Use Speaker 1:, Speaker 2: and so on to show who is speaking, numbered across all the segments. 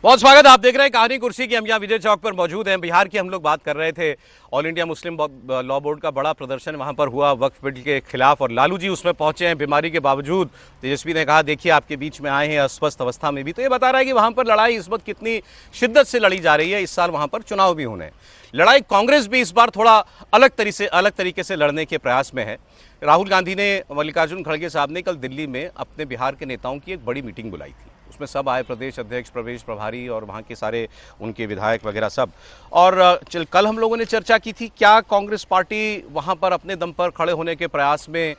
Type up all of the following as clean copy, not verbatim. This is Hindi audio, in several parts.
Speaker 1: बहुत स्वागत। आप देख रहे हैं कहानी कुर्सी की। हम यहाँ विजय चौक पर मौजूद हैं। बिहार की हम लोग बात कर रहे थे। All India Muslim law board का बड़ा प्रदर्शन वहाँ पर हुआ वक्फ बिल के खिलाफ, और लालू जी उसमें पहुंचे हैं बीमारी के बावजूद। तेजस्वी ने कहा देखिए आपके बीच में आए हैं अस्वस्थ अवस्था में भी, तो ये बता रहा है कि वहाँ पर लड़ाई इस वक्त कितनी शिद्दत से लड़ी जा रही है। इस साल वहाँ पर चुनाव भी होने हैं। लड़ाई कांग्रेस भी इस बार थोड़ा अलग तरीके से लड़ने के प्रयास में है। राहुल गांधी ने, मल्लिकार्जुन खड़गे साहब ने कल दिल्ली में अपने बिहार के नेताओं की एक बड़ी मीटिंग बुलाई थी। उसमें सब आए, प्रदेश अध्यक्ष, प्रदेश प्रभारी और वहाँ के सारे उनके विधायक वगैरह सब। और कल हम लोगों ने चर्चा की थी क्या कांग्रेस पार्टी वहाँ पर अपने दम पर खड़े होने के प्रयास में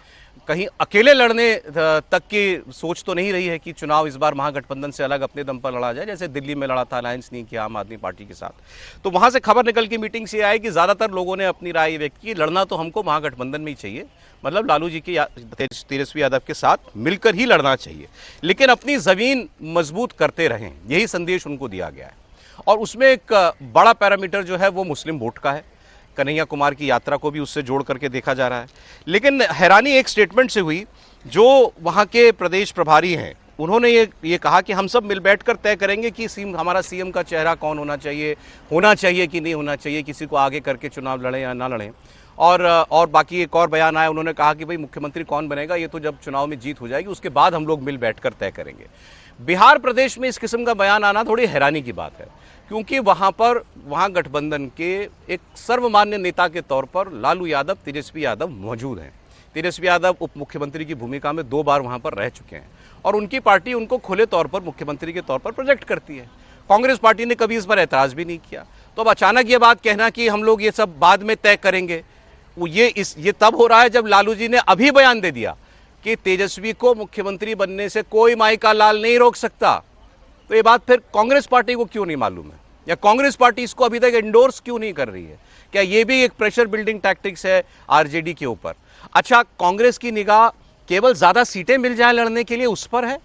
Speaker 1: कहीं अकेले लड़ने तक की सोच तो नहीं रही है कि चुनाव इस बार महागठबंधन से अलग अपने दम पर लड़ा जाए, जैसे दिल्ली में लड़ा था, अलायंस नहीं किया आम आदमी पार्टी के साथ। तो वहाँ से खबर निकल की मीटिंग से आई कि ज़्यादातर लोगों ने अपनी राय व्यक्त की, लड़ना तो हमको महागठबंधन में ही चाहिए, मतलब लालू जी के तेजस्वी यादव के साथ मिलकर ही लड़ना चाहिए, लेकिन अपनी ज़मीन मजबूत करते रहें, यही संदेश उनको दिया गया है। और उसमें एक बड़ा पैरामीटर जो है वो मुस्लिम वोट का है। कन्हैया कुमार की यात्रा को भी उससे जोड़ करके देखा जा रहा है। लेकिन हैरानी एक स्टेटमेंट से हुई, जो वहाँ के प्रदेश प्रभारी हैं उन्होंने ये कहा कि हम सब मिल बैठकर तय करेंगे कि हमारा सीएम का चेहरा कौन होना चाहिए कि नहीं होना चाहिए, किसी को आगे करके चुनाव लड़ें या ना लड़ें। और बाकी एक और बयान आया, उन्होंने कहा कि भाई मुख्यमंत्री कौन बनेगा ये तो जब चुनाव में जीत हो जाएगी उसके बाद हम लोग मिल बैठकर तय करेंगे। बिहार प्रदेश में इस किस्म का बयान आना थोड़ी हैरानी की बात है, क्योंकि वहाँ गठबंधन के एक सर्वमान्य नेता के तौर पर लालू यादव, तेजस्वी यादव मौजूद हैं। तेजस्वी यादव उप मुख्यमंत्री की भूमिका में 2 बार वहाँ पर रह चुके हैं और उनकी पार्टी उनको खुले तौर पर मुख्यमंत्री के तौर पर प्रोजेक्ट करती है। कांग्रेस पार्टी ने कभी इस पर ऐतराज़ भी नहीं किया। तो अब अचानक ये बात कहना कि हम लोग ये सब बाद में तय करेंगे, ये तब हो रहा है जब लालू जी ने अभी बयान दे दिया कि तेजस्वी को मुख्यमंत्री बनने से कोई माई का लाल नहीं रोक सकता। तो ये बात फिर कांग्रेस पार्टी को क्यों नहीं मालूम है, या कांग्रेस पार्टी इसको अभी तक एंडोर्स क्यों नहीं कर रही है? क्या ये भी एक प्रेशर बिल्डिंग टैक्टिक्स है आरजेडी के ऊपर? अच्छा, कांग्रेस की निगाह केवल ज्यादा सीटें मिल जाए लड़ने के लिए उस पर है,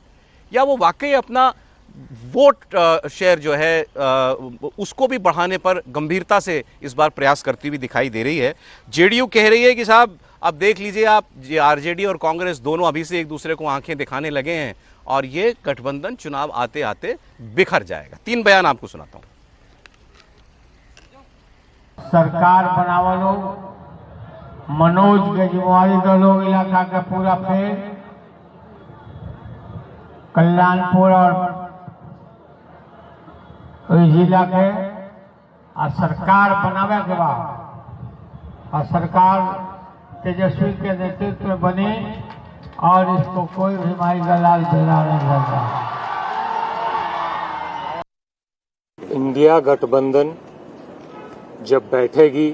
Speaker 1: या वो वाकई अपना वोट शेयर जो है उसको भी बढ़ाने पर गंभीरता से इस बार प्रयास करती हुई दिखाई दे रही है? जेडीयू कह रही है कि साहब अब देख लीजिए आप, ये आरजेडी और कांग्रेस दोनों अभी से एक दूसरे को आंखें दिखाने लगे हैं और ये गठबंधन चुनाव आते आते बिखर जाएगा। 3 बयान आपको सुनाता हूं।
Speaker 2: सरकार बनावलो, मनोज के जिम्मेवारी दलो इलाका का पूरा फेर, कल्याणपुर और जिला के आ सरकार बनावे के बाद और सरकार तेजस्वी के नेतृत्व में बनी और इसको कोई भी माई दलाल बेला नहीं करता।
Speaker 3: इंडिया गठबंधन जब बैठेगी,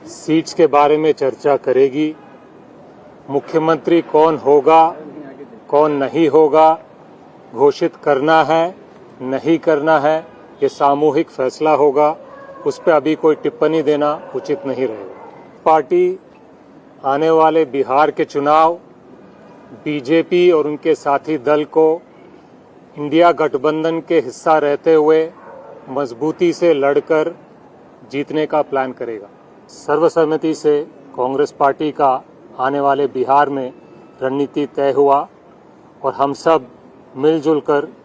Speaker 3: सीट्स के बारे में चर्चा करेगी, मुख्यमंत्री कौन होगा कौन नहीं होगा घोषित करना है नहीं करना है, ये सामूहिक फैसला होगा। उस पर अभी कोई टिप्पणी देना उचित नहीं रहेगा। पार्टी आने वाले बिहार के चुनाव बीजेपी और उनके साथी दल को इंडिया गठबंधन के हिस्सा रहते हुए मजबूती से लड़कर जीतने का प्लान करेगा। सर्वसम्मति से कांग्रेस पार्टी का आने वाले बिहार में रणनीति तय हुआ और हम सब मिलजुल कर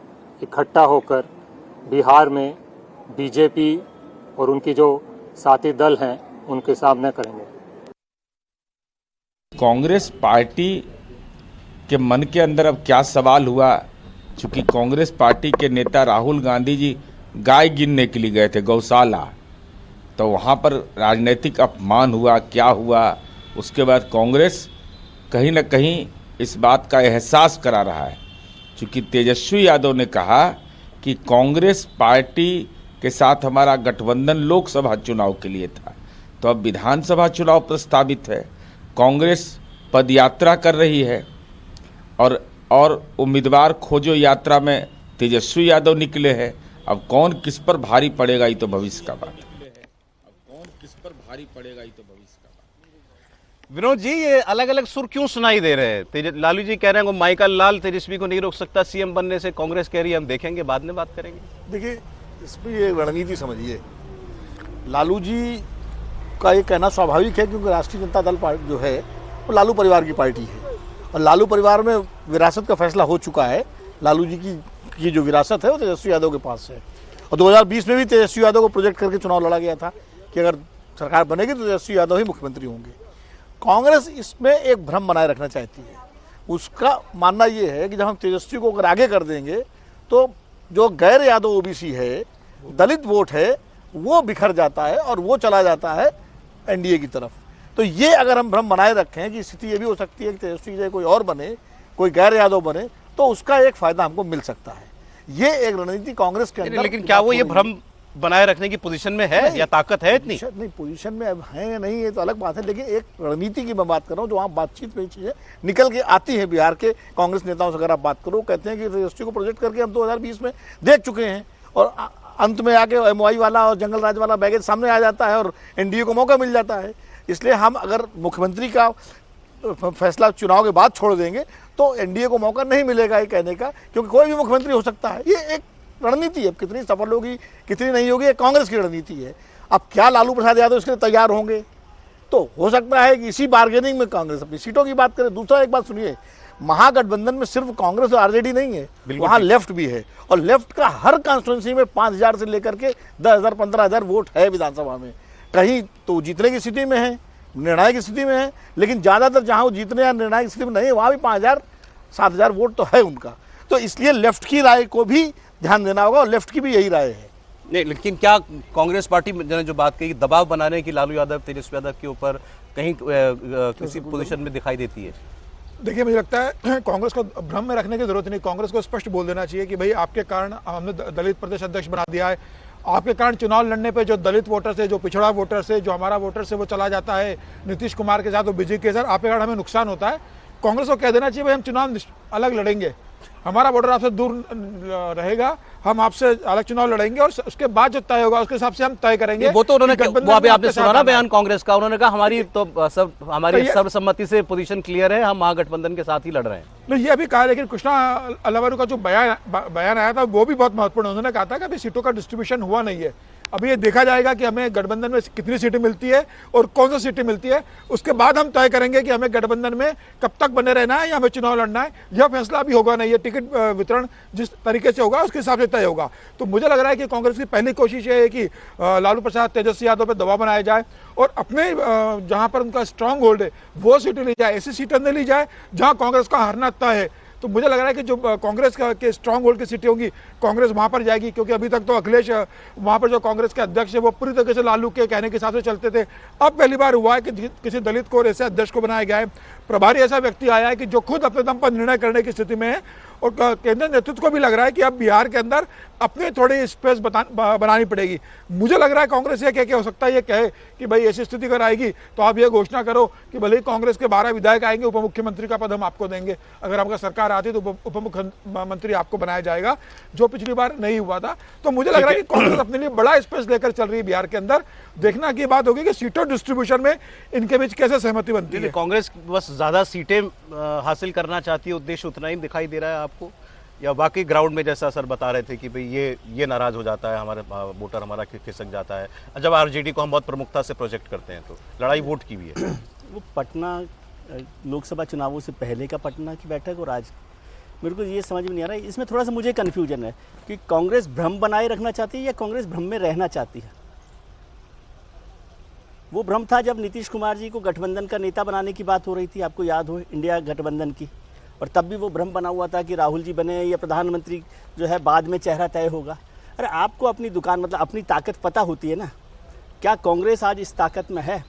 Speaker 3: इकट्ठा होकर बिहार में बीजेपी और उनकी जो साथी दल हैं उनके सामने करेंगे।
Speaker 4: कांग्रेस पार्टी के मन के अंदर अब क्या सवाल हुआ, चूंकि कांग्रेस पार्टी के नेता राहुल गांधी जी गाय गिनने के लिए गए थे गौशाला, तो वहाँ पर राजनीतिक अपमान हुआ, क्या हुआ। उसके बाद कांग्रेस कहीं न कहीं इस बात का एहसास करा रहा है, क्योंकि तेजस्वी यादव ने कहा कि कांग्रेस पार्टी के साथ हमारा गठबंधन लोकसभा चुनाव के लिए था, तो अब विधानसभा चुनाव प्रस्तावित है, कांग्रेस पदयात्रा कर रही है और उम्मीदवार खोजो यात्रा में तेजस्वी यादव निकले हैं। अब कौन किस पर भारी पड़ेगा ये तो भविष्य का बात है।
Speaker 1: विनोद जी, ये अलग अलग सुर क्यों सुनाई दे रहे हैं? लालू जी कह रहे हैं माइकल लाल तेजस्वी को नहीं रोक सकता सीएम बनने से, कांग्रेस कह रही है हम देखेंगे बाद में बात करेंगे।
Speaker 5: देखिए, इसमें ये रणनीति समझिए। लालू जी का ये कहना स्वाभाविक है, क्योंकि राष्ट्रीय जनता दल पार्टी जो है वो लालू परिवार की पार्टी है और लालू परिवार में विरासत का फैसला हो चुका है। लालू जी की ये जो विरासत है वो तेजस्वी यादव के पास है। और 2020 में भी तेजस्वी यादव को प्रोजेक्ट करके चुनाव लड़ा गया था कि अगर सरकार बनेगी तो तेजस्वी यादव ही मुख्यमंत्री होंगे। कांग्रेस इसमें एक भ्रम बनाए रखना चाहती है। उसका मानना ये है कि जब हम तेजस्वी को अगर आगे कर देंगे तो जो गैर यादव ओबीसी है, दलित वोट है, वो बिखर जाता है और वो चला जाता है एनडीए की तरफ। तो ये अगर हम भ्रम बनाए रखें कि स्थिति ये भी हो सकती है कि तेजस्वी जगह कोई और बने, कोई गैर यादव बने, तो उसका एक फायदा हमको मिल सकता है। ये एक रणनीति कांग्रेस के अंदर।
Speaker 1: लेकिन क्या वो ये भ्रम बनाए रखने की पोजीशन में है या ताकत है इतनी?
Speaker 5: नहीं, पोजीशन में अब है या नहीं ये तो अलग बात है, लेकिन एक रणनीति की मैं बात कर रहा हूँ जो वहाँ बातचीत में चीजें निकल के आती है। बिहार के कांग्रेस नेताओं से अगर आप बात करो, कहते हैं कि तेजस्वी को प्रोजेक्ट करके हम 2020 में देख चुके हैं और अंत में आके एमओआई वाला और जंगल राज वाला बैगेज सामने आ जाता है और एनडीए को मौका मिल जाता है। इसलिए हम अगर मुख्यमंत्री का फैसला चुनाव के बाद छोड़ देंगे तो एनडीए को मौका नहीं मिलेगा ये कहने का, क्योंकि कोई भी मुख्यमंत्री हो सकता है। ये एक रणनीति है, कितनी सफल होगी कितनी नहीं होगी ये कांग्रेस की रणनीति है। अब क्या लालू प्रसाद यादव इसके लिए तैयार होंगे? तो हो सकता है कि इसी बार्गेनिंग में कांग्रेस अपनी सीटों की बात करे। दूसरा एक बात सुनिए, महागठबंधन में सिर्फ कांग्रेस और आरजेडी नहीं है, वहां लेफ्ट भी है और लेफ्ट का हर कॉन्स्टिट्यूंसी में 5,000 से लेकर के 10,000 15,000 वोट है विधानसभा में। कहीं तो जीतने की स्थिति में है, निर्णायक स्थिति में है, लेकिन ज्यादातर जहां वो जीतने या निर्णायक स्थिति में नहीं है वहां भी 5,000 7,000 वोट तो है उनका। तो इसलिए लेफ्ट की राय को भी ध्यान देना होगा और लेफ्ट की भी यही राय है।
Speaker 1: नहीं, लेकिन क्या कांग्रेस पार्टी ने जो बात कही दबाव बनाने की लालू यादव तेजस्वी यादव के ऊपर कहीं किसी पोजीशन में दिखाई देती है?
Speaker 6: देखिए, मुझे लगता है कांग्रेस को भ्रम में रखने की जरूरत नहीं। कांग्रेस को स्पष्ट बोल देना चाहिए कि भाई आपके कारण हमने दलित प्रदेश अध्यक्ष बना दिया है, आपके कारण चुनाव लड़ने पे जो दलित वोटर्स है, जो पिछड़ा वोटर्स है, जो हमारा वोटर्स है वो चला जाता है नीतीश कुमार के साथ और बीजेपी के साथ, आपके कारण हमें नुकसान होता है। कांग्रेस को कह देना चाहिए भाई हम चुनाव अलग लड़ेंगे, हमारा वोटर आपसे दूर रहेगा, हम आपसे अलग चुनाव लड़ेंगे और उसके बाद जो तय होगा उसके हिसाब से हम तय करेंगे।
Speaker 1: वो तो उन्होंने वो अभी आपने सुना ना बयान कांग्रेस का, उन्होंने कहा हमारी तो हमारी सर्वसम्मति से पोजीशन क्लियर है, हम महागठबंधन के साथ ही लड़ रहे हैं।
Speaker 6: नहीं, ये अभी कहा, लेकिन कृष्णा अलावारू का जो बयान आया था वो भी बहुत महत्वपूर्ण। उन्होंने कहा था कि अभी सीटों का डिस्ट्रीब्यूशन हुआ नहीं है, अभी ये देखा जाएगा कि हमें गठबंधन में कितनी सीटें मिलती है और कौन सी सीटें मिलती है, उसके बाद हम तय करेंगे कि हमें गठबंधन में कब तक बने रहना है या हमें चुनाव लड़ना है। यह फैसला अभी होगा नहीं, ये टिकट वितरण जिस तरीके से होगा उसके हिसाब से तय होगा। तो मुझे लग रहा है कि कांग्रेस की पहली कोशिश ये है कि लालू प्रसाद तेजस्वी यादव पर दबाव बनाया जाए और अपने जहां पर उनका स्ट्रांग होल्ड है वो सीटें ली जाए, ऐसी सीटें नहीं ली जाए जहां कांग्रेस का हारना तय है। तो मुझे लग रहा है कि जो कांग्रेस के स्ट्रांग होल्ड की सीटें होंगी कांग्रेस वहां पर जाएगी, क्योंकि अभी तक तो अखिलेश वहां पर जो कांग्रेस के अध्यक्ष है वो पूरी तरीके से लालू के कहने के हिसाब से चलते थे। अब पहली बार हुआ है कि किसी दलित को ऐसे अध्यक्ष को बनाया गया है, प्रभारी ऐसा व्यक्ति आया है कि जो खुद अपने दम पर निर्णय करने की स्थिति में है और केंद्रीय नेतृत्व को भी लग रहा है कि अब बिहार के अंदर अपने थोड़ी स्पेस बनानी पड़ेगी। मुझे लग रहा है कांग्रेस ये कह हो सकता है, ये कहे कि भाई ऐसी स्थिति अगर आएगी तो आप ये घोषणा करो कि भले ही कांग्रेस के 12 विधायक आएंगे, उप मुख्यमंत्री का पद हम आपको देंगे, अगर आपका सरकार आती तो उप मुख्यमंत्री आपको बनाया जाएगा, जो पिछली बार नहीं हुआ था। तो मुझे लग रहा है कि कांग्रेस अपने लिए बड़ा स्पेस लेकर चल रही है बिहार के अंदर। देखना की बात होगी कि सीटों डिस्ट्रीब्यूशन में इनके बीच कैसे सहमति बनती है।
Speaker 1: कांग्रेस बस ज्यादा सीटें हासिल करना चाहती है, उद्देश्य उतना ही दिखाई दे रहा है आपको, या बाकी ग्राउंड में जैसा सर बता रहे थे कि भाई ये नाराज हो जाता है, हमारे वोटर हमारा खिसक जाता है, जब आरजेडी को हम बहुत प्रमुखता से प्रोजेक्ट करते हैं तो लड़ाई वोट की भी है।
Speaker 7: वो पटना लोकसभा चुनावों से पहले का पटना की बैठक और आज मेरे को ये समझ में नहीं आ रहा है। इसमें थोड़ा सा मुझे कन्फ्यूजन है कि कांग्रेस भ्रम बनाए रखना चाहती है या कांग्रेस भ्रम में रहना चाहती है। वो भ्रम था जब नीतीश कुमार जी को गठबंधन का नेता बनाने की बात हो रही थी, आपको याद हो, इंडिया गठबंधन की, और तब भी वो भ्रम बना हुआ था कि राहुल जी बने या प्रधानमंत्री जो है बाद में चेहरा तय होगा। अरे आपको अपनी दुकान मतलब अपनी ताकत पता होती है ना। क्या कांग्रेस आज इस ताकत में है?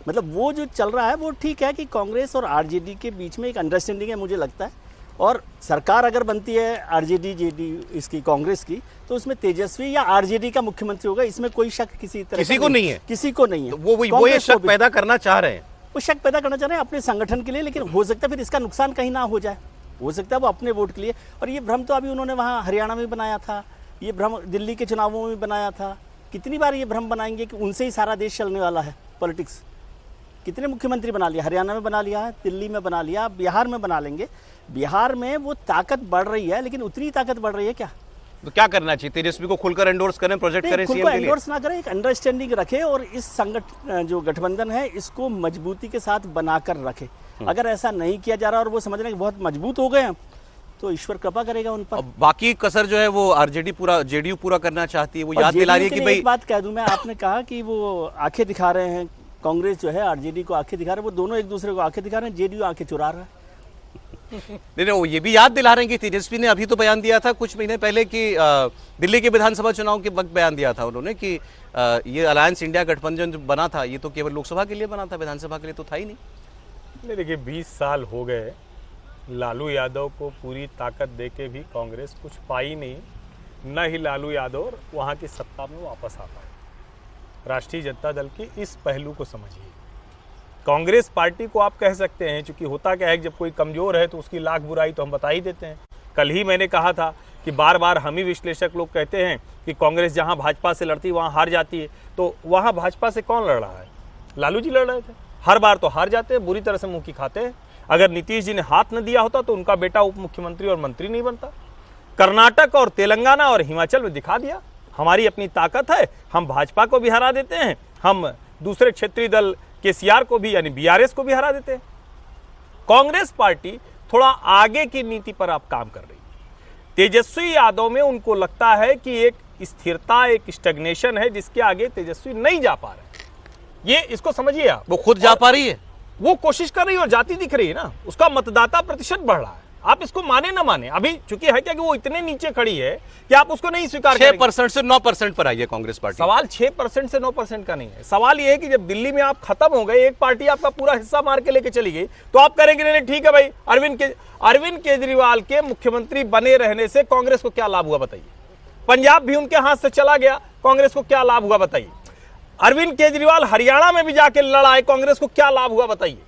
Speaker 7: मतलब वो जो चल रहा है वो ठीक है कि कांग्रेस और आरजेडी के बीच में एक अंडरस्टैंडिंग है मुझे लगता है, और सरकार अगर बनती है आरजेडी जेडी इसकी कांग्रेस की तो उसमें तेजस्वी या आरजेडी का मुख्यमंत्री होगा, इसमें कोई शक किसी तरह
Speaker 1: किसी को नहीं है,
Speaker 7: किसी को नहीं है।
Speaker 1: वो ये शक पैदा करना चाह रहे हैं,
Speaker 7: वो शक पैदा करना चाह रहे हैं अपने संगठन के लिए, लेकिन हो सकता है फिर इसका नुकसान कहीं ना हो जाए, हो सकता है वो अपने वोट के लिए। और ये भ्रम तो अभी उन्होंने वहाँ हरियाणा में बनाया था, ये भ्रम दिल्ली के चुनावों में बनाया था। कितनी बार ये भ्रम बनाएंगे कि उनसे ही सारा देश चलने वाला है पॉलिटिक्स। कितने मुख्यमंत्री बना लिया, हरियाणा में बना लिया है, दिल्ली में बना लिया, बिहार में बना लेंगे। बिहार में वो ताकत बढ़ रही है, लेकिन उतनी ताकत बढ़ रही है क्या?
Speaker 1: तो क्या करना चाहिए? तेजस्वी को खुलकर एंडोर्स करें, प्रोजेक्ट करें सीएम के लिए?
Speaker 7: एंडोर्स ना करें, एक अंडरस्टैंडिंग रखे और इस संगठन जो गठबंधन है इसको मजबूती के साथ बनाकर रखे। अगर ऐसा नहीं किया जा रहा और वो समझ रहे हैं कि बहुत मजबूत हो गए हैं तो ईश्वर कृपा करेगा उन पर।
Speaker 1: अब बाकी कसर जो है वो जेडीयू पूरा करना चाहती है। वो
Speaker 7: और
Speaker 1: याद दिला रही है
Speaker 7: JDU
Speaker 1: कि
Speaker 7: के लिए
Speaker 1: भाई
Speaker 7: एक बात कह दूं मैं, आपने कहा कि वो आंखें दिखा रहे हैं, कांग्रेस जो है आरजेडी को आंखें दिखा रहे हैं, वो दोनों एक दूसरे को आंखें दिखा रहे हैं, जेडीयू आंखें चुरा रहा है।
Speaker 1: नहीं, वो ये भी याद दिला रहे हैं कि तेजस्वी ने अभी तो बयान दिया था कुछ महीने पहले कि दिल्ली के विधानसभा चुनाव के वक्त बयान दिया था उन्होंने कि ये अलायंस इंडिया गठबंधन जो बना था ये तो केवल लोकसभा के लिए बना था, विधानसभा के लिए तो था ही नहीं।
Speaker 3: नहीं, देखिए 20 साल हो गए, लालू यादव को पूरी ताकत देके भी कांग्रेस कुछ पाई नहीं, न ही लालू यादव वहाँ की सत्ता में वापस आ पाए। राष्ट्रीय जनता दल के इस पहलू को समझिए। कांग्रेस पार्टी को आप कह सकते हैं, चूंकि होता क्या है जब कोई कमजोर है तो उसकी लाख बुराई तो हम बता ही देते हैं। कल ही मैंने कहा था कि बार बार हम ही विश्लेषक लोग कहते हैं कि कांग्रेस जहां भाजपा से लड़ती है वहां हार जाती है, तो वहां भाजपा से कौन लड़ रहा है? लालू जी लड़ रहे थे, हर बार तो हार जाते हैं, बुरी तरह से मुंह की खाते हैं। अगर नीतीश जी ने हाथ न दिया होता तो उनका बेटा उप मुख्यमंत्री और मंत्री नहीं बनता। कर्नाटक और तेलंगाना और हिमाचल में दिखा दिया हमारी अपनी ताकत है, हम भाजपा को भी हरा देते हैं, हम दूसरे क्षेत्रीय दल केसीआर को भी यानी बीआरएस को भी हरा देते हैं। कांग्रेस पार्टी थोड़ा आगे की नीति पर आप काम कर रही है। तेजस्वी यादव में उनको लगता है कि एक स्थिरता, एक स्टैग्नेशन है जिसके आगे तेजस्वी नहीं जा पा रहे। ये इसको समझिए आप।
Speaker 1: वो खुद जा पा रही है,
Speaker 3: वो कोशिश कर रही है और जाती दिख रही है ना, उसका मतदाता प्रतिशत बढ़ रहा है। आप इसको माने ना माने, अभी चूंकि है क्या कि वो इतने नीचे खड़ी है कि आप उसको नहीं स्वीकार करेंगे।
Speaker 1: 6% से 9% पर आई है कांग्रेस पार्टी।
Speaker 3: सवाल 6% से 9% का नहीं है, सवाल ये है कि जब दिल्ली में आप खत्म हो गए, एक पार्टी आपका पूरा हिस्सा मार के लेके चली गई, तो आप करेंगे नहीं ठीक है भाई, अरविंद केजरीवाल के मुख्यमंत्री बने रहने से कांग्रेस को क्या लाभ हुआ बताइए? पंजाब भी उनके हाथ से चला गया, कांग्रेस को क्या लाभ हुआ बताइए? अरविंद केजरीवाल हरियाणा में भी जाके लड़ाए, कांग्रेस को क्या लाभ हुआ बताइए?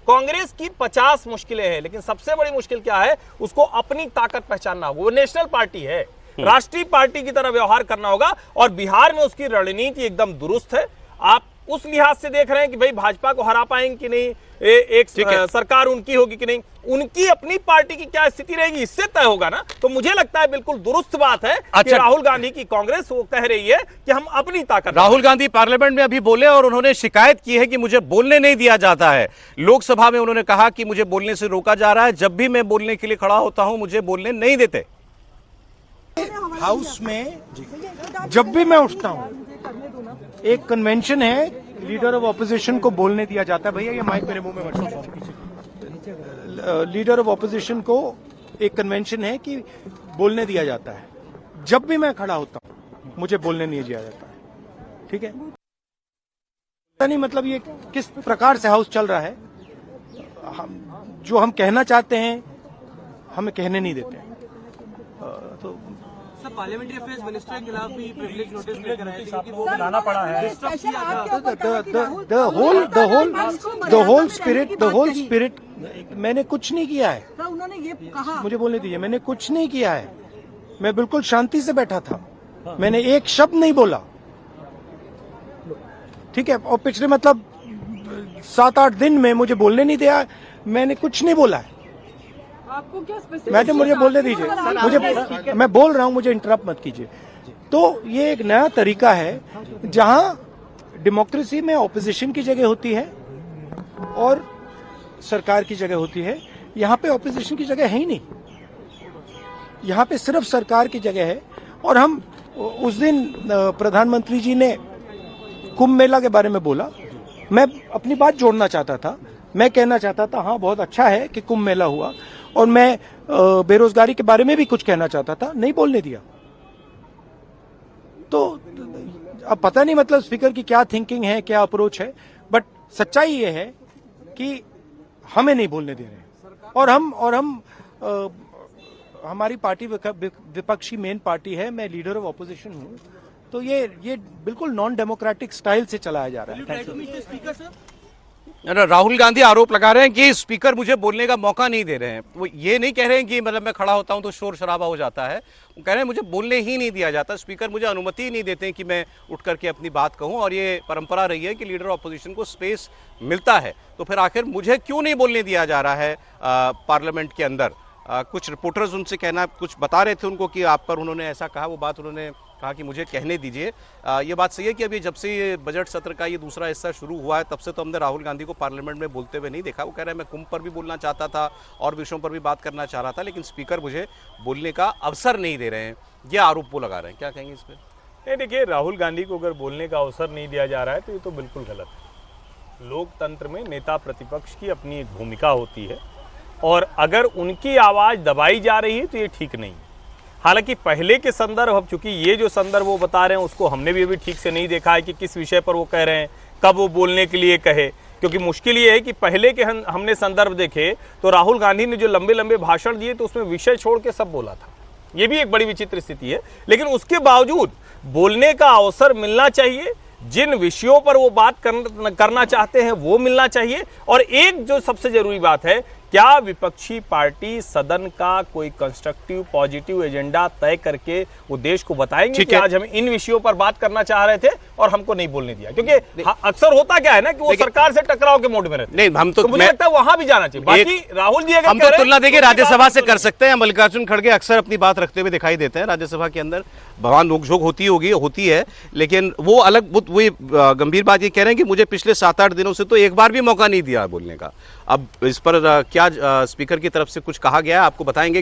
Speaker 3: कांग्रेस की 50 मुश्किलें हैं, लेकिन सबसे बड़ी मुश्किल क्या है? उसको अपनी ताकत पहचानना होगा। वो नेशनल पार्टी है, राष्ट्रीय पार्टी की तरह व्यवहार करना होगा, और बिहार में उसकी रणनीति एकदम दुरुस्त है। आप उस लिहाज से देख रहे हैं कि भाई भाजपा को हरा पाएंगे कि नहीं, एक सरकार उनकी होगी कि नहीं, उनकी अपनी पार्टी की क्या स्थिति रहेगी इससे तय होगा ना। तो मुझे लगता है बिल्कुल दुरुस्त बात है कि राहुल गांधी की कांग्रेस वो कह रही है कि हम अपनी ताकत।
Speaker 1: राहुल गांधी पार्लियामेंट में अभी बोले और उन्होंने शिकायत की है कि मुझे बोलने नहीं दिया जाता है। लोकसभा में उन्होंने कहा कि मुझे बोलने से रोका जा रहा है, जब भी मैं बोलने के लिए खड़ा होता हूं मुझे बोलने नहीं देते।
Speaker 8: हाउस में जब भी मैं उठता हूं एक कन्वेंशन है, लीडर ऑफ ऑपोजिशन को बोलने दिया जाता है। भैया ये माइक मेरे मुंह में मत। लीडर ऑफ ऑपोजिशन को एक कन्वेंशन है कि बोलने दिया जाता है। जब भी मैं खड़ा होता हूं मुझे बोलने नहीं दिया जाता है, ठीक है? पता नहीं मतलब ये किस प्रकार से हाउस चल रहा है। जो हम कहना चाहते हैं हमें कहने नहीं देते हैं। तो
Speaker 9: पार्लियामेंट्री अफेयर्स मिनिस्टर के खिलाफ भी प्रिविलेज नोटिस लेकर आए थे कि वो
Speaker 3: लाना पड़ा है।
Speaker 8: द होल स्पिरिट मैंने कुछ नहीं किया है।
Speaker 9: उन्होंने ये कहा,
Speaker 8: मुझे बोलने दीजिए, मैंने कुछ नहीं किया है। मैं बिल्कुल शांति से बैठा था, मैंने एक शब्द नहीं बोला, ठीक है? और पिछले मतलब 7-8 दिन में मुझे बोलने नहीं दिया, मैंने कुछ नहीं बोला है।
Speaker 9: आपको क्या स्पेसिफिक?
Speaker 8: मैडम मुझे बोलने दीजिए, मुझे मैं बोल रहा हूं, मुझे इंटरप्ट मत कीजिए। तो ये एक नया तरीका है जहां डेमोक्रेसी में ऑपोजिशन की जगह होती है और सरकार की जगह होती है। यहां पे ऑपोजिशन की जगह है ही नहीं, यहां पे सिर्फ सरकार की जगह है। और हम उस दिन प्रधानमंत्री जी ने कुंभ मेला के बारे में बोला, मैं अपनी बात जोड़ना चाहता था। मैं कहना चाहता था हाँ बहुत अच्छा है कि कुंभ मेला हुआ, और मैं बेरोजगारी के बारे में भी कुछ कहना चाहता था, नहीं बोलने दिया। तो अब पता नहीं मतलब स्पीकर की क्या थिंकिंग है, क्या अप्रोच है, बट सच्चाई ये है कि हमें नहीं बोलने दे रहे। और हम हमारी पार्टी विपक्षी मेन पार्टी है, मैं लीडर ऑफ ऑपोजिशन हूं, तो ये बिल्कुल नॉन डेमोक्रेटिक स्टाइल से चलाया जा रहा है।
Speaker 1: राहुल गांधी आरोप लगा रहे हैं कि स्पीकर मुझे बोलने का मौका नहीं दे रहे हैं। वो ये नहीं कह रहे हैं कि मतलब मैं खड़ा होता हूं तो शोर शराबा हो जाता है, वो कह रहे हैं मुझे बोलने ही नहीं दिया जाता, स्पीकर मुझे अनुमति ही नहीं देते हैं कि मैं उठ करके अपनी बात कहूं। और ये परंपरा रही है कि लीडर ऑफ अपोजिशन को स्पेस मिलता है, तो फिर आखिर मुझे क्यों नहीं बोलने दिया जा रहा है पार्लियामेंट के अंदर? कुछ रिपोर्टर्स उनसे कहना कुछ बता रहे थे उनको कि आप पर उन्होंने ऐसा कहा, वो बात उन्होंने कहा कि मुझे कहने दीजिए। ये बात सही है कि अभी जब से ये बजट सत्र का ये दूसरा हिस्सा शुरू हुआ है तब से तो हमने राहुल गांधी को पार्लियामेंट में बोलते हुए नहीं देखा। वो कह रहे हैं मैं कुंभ पर भी बोलना चाहता था और विषयों पर भी बात करना चाह रहा था, लेकिन स्पीकर मुझे बोलने का अवसर नहीं दे रहे हैं, ये आरोप वो लगा रहे हैं। क्या कहेंगे इस पर?
Speaker 10: नहीं, देखिए, राहुल गांधी को अगर बोलने का अवसर नहीं दिया जा रहा है तो ये तो बिल्कुल गलत है। लोकतंत्र में नेता प्रतिपक्ष की अपनी एक भूमिका होती है और अगर उनकी आवाज़ दबाई जा रही है तो ये ठीक नहीं है। हालांकि पहले के संदर्भ, अब चूंकि ये जो संदर्भ वो बता रहे हैं उसको हमने भी अभी ठीक से नहीं देखा है कि किस विषय पर वो कह रहे हैं, कब वो बोलने के लिए कहे, क्योंकि मुश्किल ये है कि पहले के हमने संदर्भ देखे तो राहुल गांधी ने जो लंबे लंबे भाषण दिए तो उसमें विषय छोड़ के सब बोला था। ये भी एक बड़ी विचित्र स्थिति है, लेकिन उसके बावजूद बोलने का अवसर मिलना चाहिए, जिन विषयों पर वो बात करना चाहते हैं वो मिलना चाहिए। और एक जो सबसे जरूरी बात है, क्या विपक्षी पार्टी सदन का कोई कंस्ट्रक्टिव पॉजिटिव एजेंडा तय करके वो देश को बताएंगे कि आज हम इन विषयों पर बात करना चाह रहे थे और हमको नहीं बोलने दिया, क्योंकि अक्सर होता क्या है ना कि वो सरकार से टकराव के मोड में रहते हैं।
Speaker 1: नहीं, हम तो
Speaker 10: मुझे लगता है वहां भी जाना चाहिए। बाकी राहुल जी अगर
Speaker 1: हम तो तुलना देखिए राज्यसभा से कर सकते हैं। मल्लिकार्जुन खड़गे अक्सर अपनी बात रखते हुए दिखाई देते हैं राज्यसभा के अंदर, भगवान नोकझोंक होती है, लेकिन वो अलग वो गंभीर बात ये कह रहे हैं कि मुझे पिछले 7-8 दिनों से तो एक बार भी मौका नहीं दिया बोलने का। अब इस पर क्या स्पीकर की तरफ से कुछ कहा गया है आपको बताएंगे।